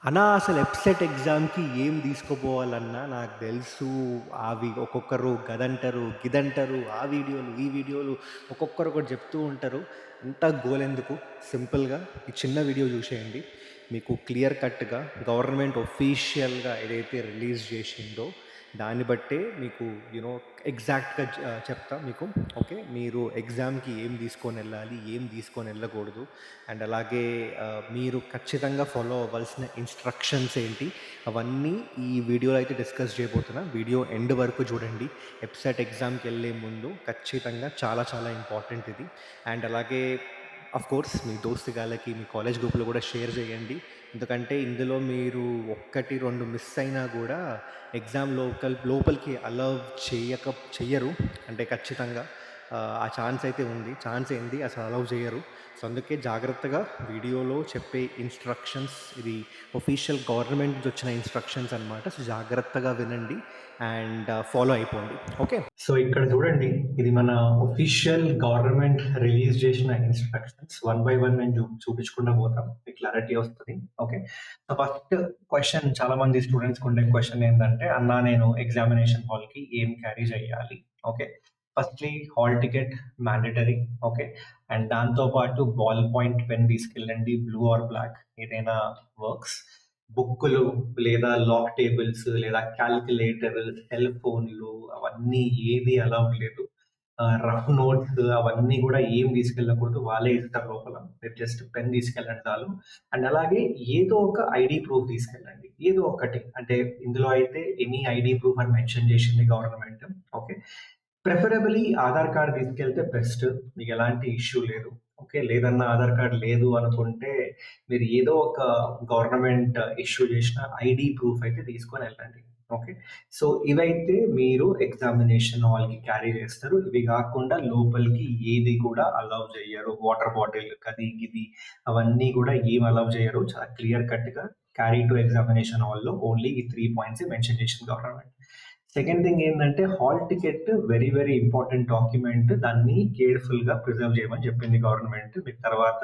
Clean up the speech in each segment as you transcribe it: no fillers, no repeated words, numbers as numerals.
అసలు ఎఫ్‌సెట్ ఎగ్జామ్‌కి ఏం తీసుకుపోవాలన్నా నాకు తెలుసు. అవి ఒక్కొక్కరు గదంటారు, గిదంటారు, ఆ వీడియోలు, ఈ వీడియోలు ఒక్కొక్కరు ఒకటి చెప్తూ ఉంటారు. అంతా గోలెందుకు సింపుల్‌గా ఈ చిన్న వీడియో చూసేయండి. మీకు క్లియర్ కట్‌గా గవర్నమెంట్ ఒఫీషియల్‌గా ఏదైతే రిలీజ్ చేసిందో దాన్ని బట్టే మీకు ఎగ్జాక్ట్‌గా చెప్తా మీకు. ఓకే. మీరు ఎగ్జామ్‌కి ఏం తీసుకొనెళ్ళాలి, ఏం తీసుకొనెళ్ళకూడదు. అండ్ అలాగే మీరు ఖచ్చితంగా ఫాలో అవ్వాల్సిన ఇన్‌స్ట్రక్షన్స్ ఏంటి, అవన్నీ ఈ వీడియోలో అయితే డిస్కస్ చేయబోతున్నా. వీడియో ఎండ్ వరకు చూడండి. ఎఫ్‌సెట్ ఎగ్జామ్‌కెళ్ళే ముందు ఖచ్చితంగా చాలా చాలా ఇంపార్టెంట్ ఇది. అండ్ అలాగే ఆఫ్‌కోర్స్ మీ దోస్తుగాళ్ళకి, మీ కాలేజ్ గ్రూప్‌లో కూడా షేర్ చేయండి. ఎందుకంటే ఇందులో మీరు 1, 2 మిస్ అయినా గూడా ఎగ్జామ్ లోపలికి అలౌ చెయ్యరు. అంటే ఖచ్చితంగా ఆ ఛాన్స్ అయితే ఉంది. ఛాన్స్ ఏంటి, అసలు అలౌ జెయ్యరు. సో, అందుకే జాగ్రత్తగా వీడియోలో చెప్పే ఇన్‌స్ట్రక్షన్స్ ఇది ఒఫీషియల్ గవర్నమెంట్ నుంచి వచ్చిన ఇన్‌స్ట్రక్షన్స్ అనమాట. సో, జాగ్రత్తగా వినండి అండ్ ఫాలో అయిపోండి. ఓకే. సో, ఇక్కడ చూడండి. ఇది మన ఒఫీషియల్ గవర్నమెంట్ రిలీజ్ చేసిన ఇన్‌స్ట్రక్షన్స్. వన్ బై వన్ నేను చూపించుకుంటా పోతాం. మీకు క్లారిటీ వస్తది. ఓకే. సో, ఫస్ట్ క్వెషన్ చాలా మంది స్టూడెంట్స్‌కి ఉండే క్వెషన్ ఏందంటే, "అన్నా నేను ఎగ్జామినేషన్ హాల్‌కి ఏం క్యారీ చేయాలి?" Okay. Firstly hall ticket mandatory. Okay. And దాంతో పాటు బాల్ పాయింట్ పెన్ తీసుకెళ్ళండి. బ్లూ ఆర్ బ్లాక్ ఏదైనా వర్క్స్. బుక్కులు లేదా లాక్ టేబుల్స్ లేదా క్యాల్కులేటర్, సెల్ ఫోన్‌లు అవన్నీ ఏది అలౌడ్ లేదు. రఫ్ నోట్స్ అవన్నీ గూడా ఏం తీసుకెళ్ళకూడదు. వాళ్ళే ఇస్తారు లోపల. మీరు జస్ట్ పెన్ తీసుకెళ్ళండి చాలు. అండ్ అలాగే ఏదో ఒక ఐడీ ప్రూఫ్ తీసుకెళ్ళండి. ఏదో ఒకటి. అంటే ఇందులో అయితే ఎనీ ఐడీ ప్రూఫ్ అని మెన్షన్ చేసింది government. Okay. Preferably Aadhaar card తీసుకెళ్తే బెస్ట్. మీకెలాంటి ఇష్యూ లేదు. ఓకే. లేదన్నా ఆధార్ కార్డ్ లేదు అనుకుంటే, మీరు ఏదో ఒక గవర్నమెంట్ ఇష్యూ చేసిన ఐడీ ప్రూఫ్ అయితే తీసుకొనెళ్ళండి. ఓకే. సో, ఇవైతే మీరు ఎగ్జామినేషన్ హాల్‌కి క్యారీ చేస్తారు. ఇవి గాకుండా లోపలికి ఏది కూడా అలౌ జెయ్యరు. వాటర్ బాటిల్, అది, ఇది అవన్నీ గూడా ఏమి అలౌ జెయ్యరు. చాలా క్లియర్ కట్‌గా క్యారీ టు ఎగ్జామినేషన్ హాల్‌లో ఓన్లీ ఈ 3 పాయింట్సే మెన్షన్ చేసింది గవర్నమెంట్. సెకండ్ థింగ్ ఏందంటే hall ticket very very important document. దాన్ని కేర్‌ఫుల్‌గా ప్రిజర్వ్ చేయమని చెప్పింది గవర్నమెంట్. మీకు తర్వాత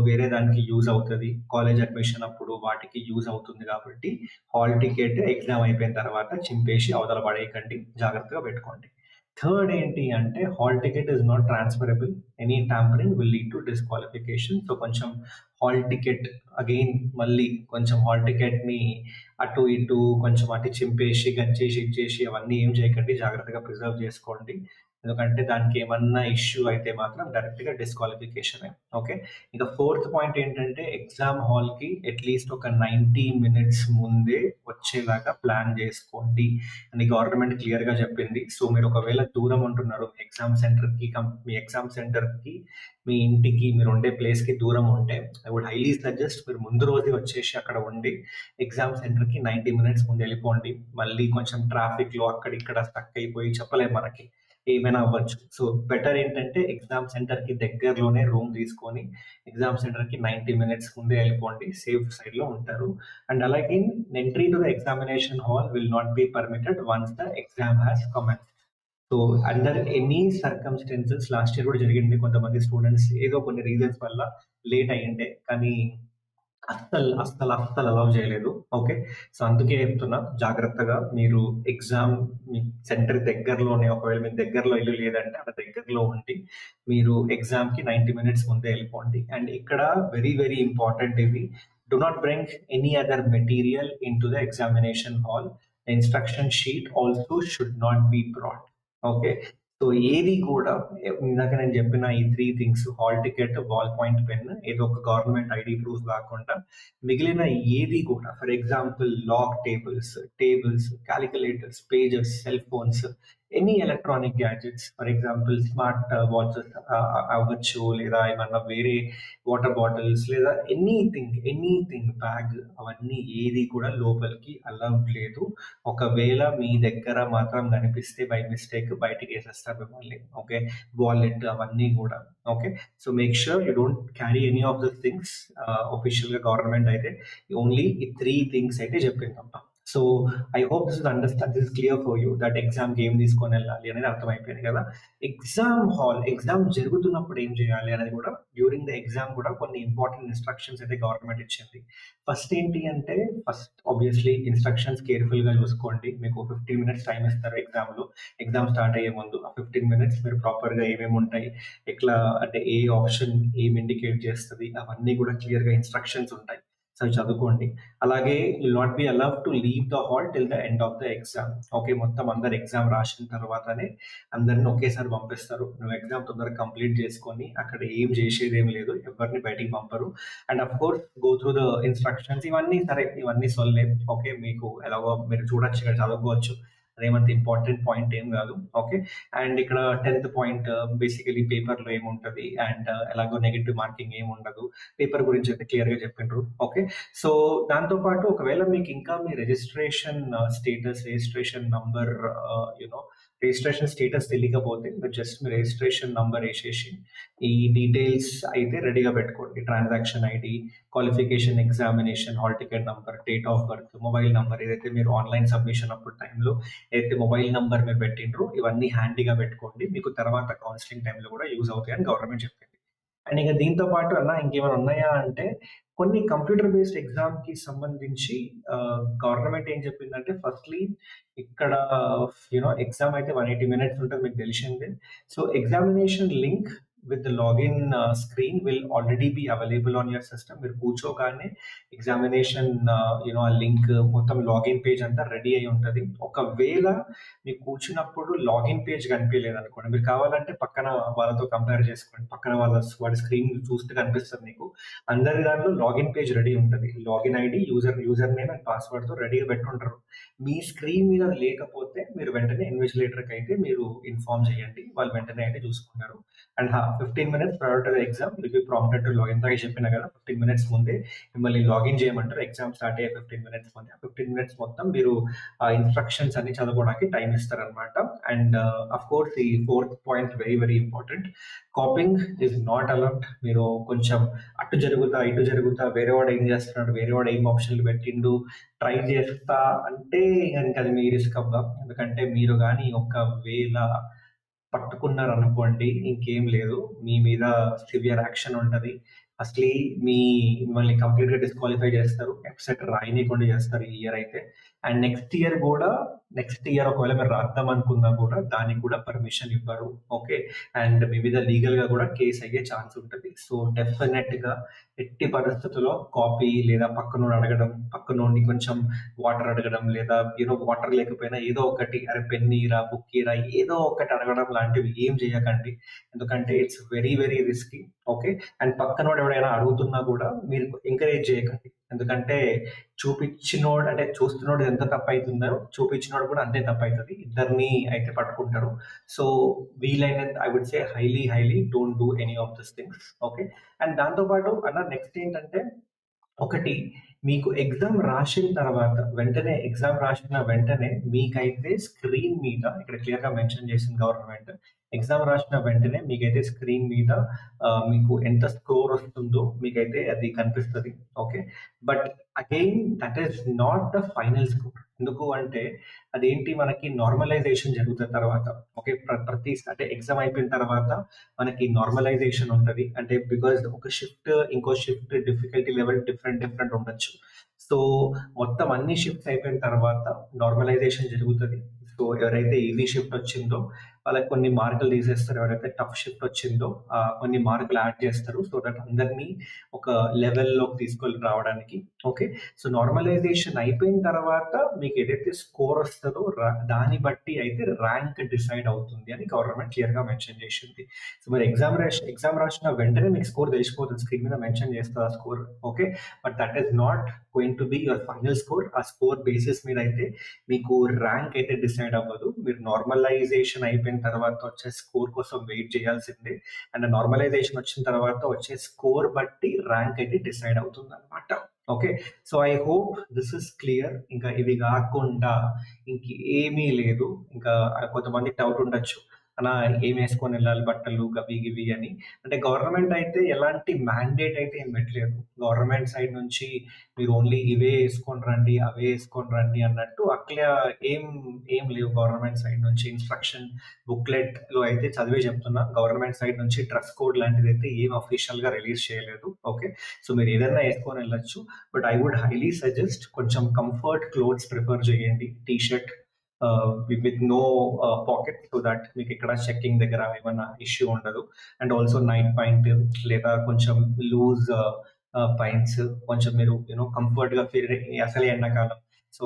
వేరే దానికి యూజ్ అవుతది. కాలేజ్ అడ్మిషన్ అప్పుడు వాటికి యూజ్ అవుతుంది కాబట్టి హాల్ టికెట్ ఎగ్జామ్ అయిపోయిన తర్వాత చింపేసి అవతల పడేయకండి. జాగ్రత్తగా పెట్టుకోండి. థర్డ్ ఏంటి అంటే hall ticket is not transferable. Any tampering will lead to disqualification. So, కొంచెం హాల్ టికెట్ అగైన్ మళ్ళీ కొంచెం హాల్ టికెట్‌ని అటు ఇటు కొంచెం అటు చింపేసి, గంచేసి, ఇచ్చేసి అవన్నీ ఏం చేయకండి. జాగ్రత్తగా ప్రిజర్వ్ చేసుకోండి. ఎందుకంటే దానికి ఏమన్నా ఇష్యూ అయితే మాత్రం డైరెక్ట్‌గా డిస్‌క్వాలిఫికేషనే. ఓకే. ఇక ఫోర్త్ పాయింట్ ఏంటంటే ఎగ్జామ్ హాల్‌కి అట్‌లీస్ట్ ఒక 90 మినిట్స్ ముందే వచ్చేలాగా ప్లాన్ చేసుకోండి అని గవర్నమెంట్ క్లియర్‌గా చెప్పింది. సో, మీరు ఒకవేళ దూరం ఉంటున్నారు మీ ఎగ్జామ్ సెంటర్‌కి, మీ ఇంటికి, మీరుండే ప్లేస్‌కి దూరం ఉంటే ఐ వుడ్ హైలీ సజెస్ట్ మీరు ముందు రోజే వచ్చేసి అక్కడ ఉండి ఎగ్జామ్ సెంటర్‌కి 90 మినిట్స్ ముందెళ్ళిపోండి. మళ్ళీ కొంచెం ట్రాఫిక్‌లో అక్కడ ఇక్కడ స్టక్ అయిపోయి చెప్పలేం మనకి. ఏమైనా అవ్వచ్చు. సో, బెటర్ ఏంటంటే ఎగ్జామ్ సెంటర్‌కి దగ్గరలోనే రూమ్ తీసుకొని ఎగ్జామ్ సెంటర్‌కి 90 మినిట్స్ ముందే ఎళ్ళిపోండి. సేఫ్ సైడ్‌లో ఉంటారు. అండ్ అలాగే entry to the examination hall will not be permitted once the exam has commenced. So, under any circumstances last year కూడా జరిగింది. కొంతమంది స్టూడెంట్స్ ఏదో కొన్ని రీజన్స్ వల్ల లేట్ అయ్యుండే. కానీ అస్సలు అలౌ చేయలేదు. ఓకే. సో, అందుకే చెప్తున్నా జాగ్రత్తగా మీరు ఎగ్జామ్ మీ సెంటర్ దగ్గరలోనే ఒకవేళ మీకు దగ్గరలో ఇల్లు లేదంటే అక్కడ దగ్గరలో ఉండి మీరు ఎగ్జామ్‌కి 90 మినిట్స్ ముందే ఎళ్ళిపోండి. అండ్ ఇక్కడ వెరీ వెరీ ఇంపార్టెంట్ ఇది. Do not bring any other material into the examination hall. The instruction sheet also should not be brought. Okay. So, ఏది కూడా ఇందాక నేను చెప్పిన ఈ 3 things hall ticket, ball point pen ఏదో ఒక గవర్నమెంట్ ఐడీ ప్రూఫ్ కాకుండా మిగిలిన ఏది కూడా for example log tables, calculators, pages, cell phones, any electronic gadgets for example smart watches అవ్వచ్చు లేదా ఏమన్నా వేరే వాటర్ బాటిల్స్ లేదా ఎనీథింగ్ బ్యాగ్ అవన్నీ ఏది కూడా లోపలికి అలౌడ్ లేదు. ఒకవేళ మీ దగ్గర మాత్రం కనిపిస్తే బై మిస్టేక్ బయటికేసేస్తారు మిమ్మల్ని. ఓకే. వాలెట్ అవన్నీ గూడా. Okay. So, make sure you don't carry any of this things. ఆఫీషియల్‌గా గవర్నమెంట్ అయితే ఓన్లీ ఈ 3 థింగ్స్ అయితే చెప్పిందబ్బా. So I hope this is clear for you that ఎగ్జామ్‌కి ఏం తీసుకొని వెళ్ళాలి అనేది అర్థమైపోయింది కదా! ఎగ్జామ్ జరుగుతున్నప్పుడు ఏం చేయాలి అనేది కూడా డ్యూరింగ్ ద ఎగ్జామ్ కూడా కొన్ని ఇంపార్టెంట్ ఇన్‌స్ట్రక్షన్స్ అయితే గవర్నమెంట్ ఇచ్చింది. ఫస్ట్ ఏంటి అంటే ఆబ్వియస్‌లీ ఇన్‌స్ట్రక్షన్స్ కేర్‌ఫుల్‌గా చూసుకోండి. మీకు 15 మినిట్స్ టైమ్ ఇస్తారు ఎగ్జామ్‌లో. ఎగ్జామ్ స్టార్ట్ అయ్యే ముందు ఆ 15 మినిట్స్ మీరు ప్రాపర్‌గా ఏమేమి ఉంటాయి, ఎట్లా అంటే ఏ ఆప్షన్ ఏం ఇండికేట్ చేస్తది అవన్నీ కూడా క్లియర్‌గా ఇన్‌స్ట్రక్షన్స్ ఉంటాయి. సో అవి చదువుకోండి. అలాగే will not be allowed to leave the hall till the end of the exam. Okay. మొత్తం అందరు ఎగ్జామ్ రాసిన తర్వాతనే అందరిని ఒకేసారి పంపిస్తారు. నువ్వు ఎగ్జామ్ తొందరగా కంప్లీట్ చేసుకొని అక్కడ ఏం చేసేదేం లేదు. ఎవరిని బయటికి పంపరు. And of course go through the instructions ఇవన్నీ సరే ఇవన్నీ సొల్లే. ఓకే. మీకు ఎలాగో మీరు చూడొచ్చు ఇక్కడ చదువుకోవచ్చు. అదేమంత ఇంపార్టెంట్ పాయింట్ ఏం కాదు. ఓకే. అండ్ ఇక్కడ 10థ్ పాయింట్ బేసికల్లీ పేపర్‌లో ఏముంటది అండ్ ఎలాగో నెగెటివ్ మార్కింగ్ ఏముండదు. పేపర్ గురించి అయితే క్లియర్‌గా చెప్పిండ్రు. ఓకే. సో దాంతో పాటు ఒకవేళ మీకు ఇంకా మీ రిజిస్ట్రేషన్ నంబర్ రిజిస్ట్రేషన్ స్టేటస్ తెలియకపోతే మీరు జస్ట్ మీ రిజిస్ట్రేషన్ నంబర్ వేసేసి ఈ డీటెయిల్స్ అయితే రెడీగా పెట్టుకోండి. Transaction ID, qualification, examination, hall ticket number, date of birth, mobile number ఏదైతే మీరు ఆన్లైన్ సబ్మిషన్ అప్పుడు టైంలో ఏదైతే మొబైల్ నంబర్ మీరు పెట్టిండ్రో ఇవన్నీ హ్యాండీగా పెట్టుకోండి. మీకు తర్వాత కౌన్సిలింగ్ టైంలో కూడా యూజ్ అవుతాయని గవర్నమెంట్ చెప్పింది. అండ్ ఇక దీంతో పాటు అన్న ఇంకేమైనా ఉన్నాయా అంటే కొన్ని కంప్యూటర్ బేస్డ్ ఎగ్జామ్ కి సంబంధించి గవర్నమెంట్ ఏం చెప్పిందంటే ఫస్ట్‌లీ ఇక్కడ ఎగ్జామ్ అయితే 180 మినిట్స్ ఉంటది మీకు తెలిసిందే. So examination link with the login screen will already be available on your system. మీరు కూర్చోగానే ఎగ్జామినేషన్ ఆ లింక్ మొత్తం లాగిన్ పేజ్ అంతా రెడీ అయి ఉంటది. ఒకవేళ మీకు కూర్చున్నప్పుడు లాగిన్ పేజ్ కనిపియలేదనుకోండి, మీరు కావాలంటే పక్కన వాళ్ళతో కంపేర్ చేసుకోండి. పక్కన వాడి స్క్రీన్ చూస్తే కనిపిస్తది మీకు. అందరి దాంట్లో లాగిన్ పేజ్ రెడీ ఉంటది. Login ID, user name and పాస్వర్డ్‌తో రెడీగా పెట్టుంటరు. మీ స్క్రీన్ మీద లేకపోతే మీరు వెంటనే ఇన్విజిలేటర్‌కి అయితే మీరు ఇన్ఫార్మ్ చేయండి. వాళ్ళు వెంటనే అయితే చూసుకుంటారు. And 15 minutes prior to the exam will be prompted to login. ఇందాక చెప్పినా కదా 15 మినిట్స్ ముందే మిమ్మల్ని లాగిన్ చేయమంటారు. ఎగ్జామ్ స్టార్ట్ అయ్యే 15 మినిట్స్ ముందే. ఆ 15 మినిట్స్ మొత్తం మీరు ఆ ఇన్‌స్ట్రక్షన్స్ అన్ని చదువుకోవడానికి టైం ఇస్తారనమాట. అండ్ ఆఫ్ కోర్స్ ఈ fourth point very very important. Copying is not allowed. మీరు కొంచెం అటు జరుగుతా, ఇటు జరుగుతా వేరే వాడు ఏం చేస్తున్నాడు, వేరే వాడు ఏం ఆప్షన్‌లు పెట్టిండు, ట్రై చేస్తా అంటే ఇంక అది మీ రిస్క్ అబ్బా! ఎందుకంటే మీరు గాని ఒకవేళ పట్టుకున్నారనుకోండి ఇంకేం లేదు. మీ మీద సివియర్ యాక్షన్ ఉంటది. అసలీ మిమ్మల్ని కంప్లీట్‌గా డిస్‌క్వాలిఫై చేస్తారు. ఎంసెట్ రాయనీయకుండా చేస్తారు ఈ ఇయర్ అయితే. అండ్ నెక్స్ట్ ఇయర్ ఒకవేళ మీరు రాద్దాం అనుకున్నా కూడా దానికి కూడా పర్మిషన్ ఇవ్వరు. ఓకే. అండ్ మీ మీద లీగల్‌గా కూడా కేస్ అయ్యే ఛాన్స్ ఉంటది. సో డెఫినెట్‌గా ఎట్టి పరిస్థితుల్లో కాపీ లేదా పక్కనోడు అడగడం, పక్కనోడిని కొంచెం వాటర్ అడగడం లేదా వాటర్ లేకపోయినా ఏదో ఒకటి అరే పెన్ ఇయ్యరా, బుక్ ఇయ్యరా ఏదో ఒకటి అడగడం లాంటివి ఏం చేయకండి. ఎందుకంటే it's very very risky. Okay. And పక్కనోడు ఎవడైనా అడుగుతున్నా కూడా మీరు ఎంకరేజ్ చేయకండి. ఎందుకంటే అంటే చూస్తున్నోడు ఎంత తప్పైతుందో చూపించినోడు కూడా అంతే తప్పైతది. ఇద్దరిని అయితే పట్టుకుంటారు. సో వీలైనంత I would say highly don't do any of this things. Okay. And దాంతో పాటు అన్న నెక్స్ట్ ఏంటంటే ఒకటి మీకు ఎగ్జామ్ రాసిన వెంటనే మీకైతే స్క్రీన్ మీద ఇక్కడ క్లియర్‌గా మెన్షన్ చేసింది గవర్నమెంట్. ఎగ్జామ్ రాసిన వెంటనే మీకైతే స్క్రీన్ మీద మీకు ఎంత స్కోర్ వస్తుందో మీకైతే అది కనిపిస్తది. Okay. But again that is not the final score. ఎందుకు అంటే అదేంటి మనకి నార్మలైజేషన్ జరుగుతది తర్వాత. ఓకే. ప్రతి అంటే ఎగ్జామ్ అయిపోయిన తర్వాత మనకి నార్మలైజేషన్ ఉంటది. అంటే బికాజ్ ఒక ఇంకో షిఫ్ట్ డిఫికల్టీ లెవెల్ డిఫరెంట్ ఉండొచ్చు. సో మొత్తం అన్ని షిఫ్ట్స్ అయిపోయిన తర్వాత నార్మలైజేషన్ జరుగుతది. సో ఎవరైతే ఈజీ షిఫ్ట్ వచ్చిందో వాళ్ళకి కొన్ని మార్కులు తీసేస్తారు. ఎవరైతే టఫ్ షిఫ్ట్ వచ్చిందో కొన్ని మార్కులు యాడ్ చేస్తారు. సో దట్ అందరినీ ఒక లెవెల్‌లోకి తీసుకొని రావడానికి. ఓకే. సో నార్మలైజేషన్ అయిపోయిన తర్వాత మీకు ఏదైతే స్కోర్ వస్తదో దాన్ని బట్టి అయితే ర్యాంక్ డిసైడ్ అవుతుంది అని గవర్నమెంట్ క్లియర్‌గా మెన్షన్ చేసింది. సో మరి ఎగ్జామ్ రాసిన వెంటనే మీకు స్కోర్ తెలిసిపోతుంది. స్క్రీన్ మీద మెన్షన్ చేస్తది ఆ score. Okay. But that is not going to be your final score. ఆ స్కోర్ బేసిస్ మీద అయితే మీకు ర్యాంక్ అయితే డిసైడ్ అవ్వదు. మీరు నార్మలైజేషన్ అయిపోయిన తర్వాత వచ్చే స్కోర్ కోసం వెయిట్ చేయాల్సిందే. అండ్ నార్మలైజేషన్ వచ్చిన తర్వాత వచ్చే స్కోర్ బట్టి ర్యాంక్ అయితే డిసైడ్ అవుతుందన్నమాట. Okay. So I hope this is clear. ఇంకా ఇవి కాకుండా ఇంకేమీ లేదు. ఇంకా కొంతమందికి డౌట్ ఉండొచ్చు. అన్నా ఏమేసుకొని వెళ్ళాలి బట్టలు గవి గివి అని. అంటే గవర్నమెంట్ అయితే ఎలాంటి మ్యాండేట్ అయితే ఏం పెట్టలేదు. గవర్నమెంట్ సైడ్ నుంచి మీరు ఓన్లీ ఇవే యేసుకొని రండి, అవే యేసుకొని రండి అన్నట్టు అట్లా ఏం ఏం లేవు గవర్నమెంట్ సైడ్ నుంచి. ఇన్‌స్ట్రక్షన్ బుక్‌లెట్‌లో అయితే చదివే చెప్తున్నా. గవర్నమెంట్ సైడ్ నుంచి డ్రెస్ కోడ్ లాంటిదైతే ఏం అఫీషియల్‌గా రిలీజ్ చేయలేదు. ఓకే. సో మీరు ఏదైనా యేసుకొని వెళ్ళొచ్చు. But I would highly suggest కొంచెం కంఫర్ట్ క్లోత్స్ ప్రిఫర్ చేయండి. T shirt with no pocket so that మీకు ఇక్కడ చెక్కింగ్ దగ్గర ఏమన్నా ఇష్యూ ఉండదు. అండ్ ఆల్సో నైట్ పాయింట్ లేదా కొంచెం లూజ్ పైంట్స్ కొంచెం మీరు కంఫర్ట్‌గా ఫీల్ అసలే ఎండాకాలం. So,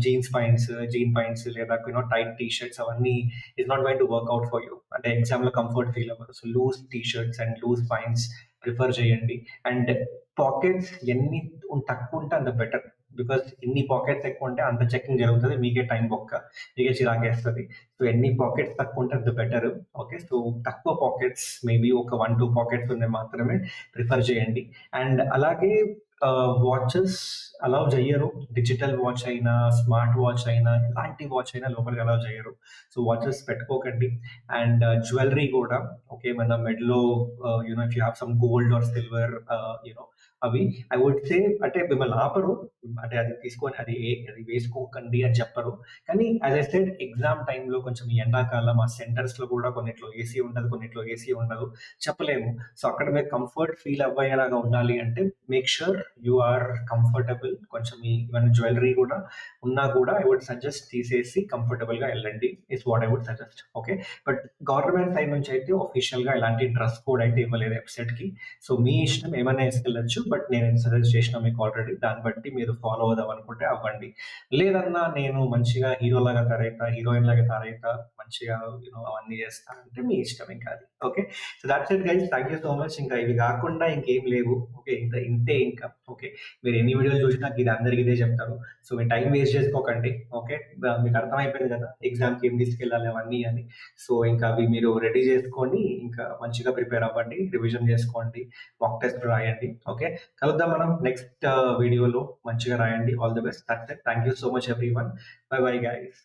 jeans pants, jean pants లేదా టైట్ టీ షర్ట్స్ అవన్నీ is not going to work out for you. అంటే ఎగ్జామ్‌లో కంఫర్ట్ ఫీల్ అవ్వరు. So, loose T shirts and loose pants prefer చేయండి. అండ్ పాకెట్స్ ఎన్ని తక్కువ ఉంటే అంత బెటర్. బికాస్ ఎన్ని పాకెట్స్ ఎక్కువ ఉంటే అంత చెకింగ్ జరుగుతది. మీకే టైం బొక్క. మీకే చిరాకేస్తది. సో, ఎన్ని పాకెట్స్ తక్కువ ఉంటే అంత బెటర్. ఓకే. సో, తక్కువ పాకెట్స్ మేబీ ఒక 1, 2 పాకెట్స్ ఉన్నవి మాత్రమే ప్రిఫర్ చేయండి. అండ్ అలాగే వాచెస్ అలౌ చెయ్యరు. డిజిటల్ వాచ్ అయినా, స్మార్ట్ వాచ్ అయినా, ఎలాంటి వాచ్ అయినా లోపలికి అలౌ చెయ్యరు. సో, వాచెస్ పెట్టుకోకండి. అండ్ జ్యువెల్లరీ కూడా ఓకే. మన మెడలో if you have some gold or silver అవి ఐ వుడ్ సే అంటే మిమ్మల్ని ఆపరు. అంటే అది తీసుకొని అది వేసుకోకండి అని చెప్పరు. కానీ యాజ్ ఐ సెడ్ ఎగ్జామ్ టైమ్‌లో కొంచెం ఈ ఎండాకాలం ఆ సెంటర్స్‌లో కూడా కొన్నిట్లో ఏసీ ఉండదు. కొన్నిట్లో ఏసీ ఉండదు. చెప్పలేము. సో, అక్కడ మీరు కంఫర్ట్ ఫీల్ అవ్వేలాగా ఉండాలి అంటే make sure you are comfortable. కొంచెం ఈవెన్ జ్యువెల్లరీ కూడా ఉన్నా కూడా ఐ వుడ్ సజెస్ట్ తీసేసి కంఫర్టబుల్‌గా ఎళ్ళండి. Is what I would suggest. Okay. But government side నుంచి అయితే ఆఫీషియల్‌గా ఎలాంటి డ్రెస్ కోడ్ అయితే ఇవ్వలేదు వెబ్‌సైట్‌కి. సో, మీ ఇష్టం ఏమైనా యేసుకెళ్ళొచ్చు. బట్ నేను సజెస్ట్ చేసినా మీకు ఆల్రెడీ. దాన్ని బట్టి మీరు ఫాలో అవుదాం అనుకుంటే అవ్వండి. లేదన్నా నేను మంచిగా హీరోలాగా తయారైతా, హీరోయిన్‌లాగా తయారైతా, మంచిగా అవన్నీ చేస్తా అంటే మీ ఇష్టం ఇంకా అది. Okay. So, thoughts it guys. Thank you so much. ఇంకా ఇవి కాకుండా ఇంకేం లేవు. ఓకే. ఇంతే ఇంకా. ఓకే. మీరు ఎన్ని వీడియోలు చూసినా ఇది అందరికి ఇదే చెప్తారు. సో, మీ టైం వేస్ట్ చేసుకోకండి. ఓకే. మీకు అర్థమైపోయింది కదా! ఎగ్జామ్‌కి ఏం తీసుకెళ్ళాలి అవన్నీ అని. సో, ఇంకా అవి మీరు రెడీ చేసుకొని ఇంకా మంచిగా ప్రిపేర్ అవ్వండి. రివిజన్ చేసుకోండి. మాక్ టెస్ట్ రాయండి. ఓకే. కలుద్దాం మనం నెక్స్ట్ వీడియోలో. మంచిగా రాయండి. All the best. Thoughts it. Thank you so much everyone. By bye guys.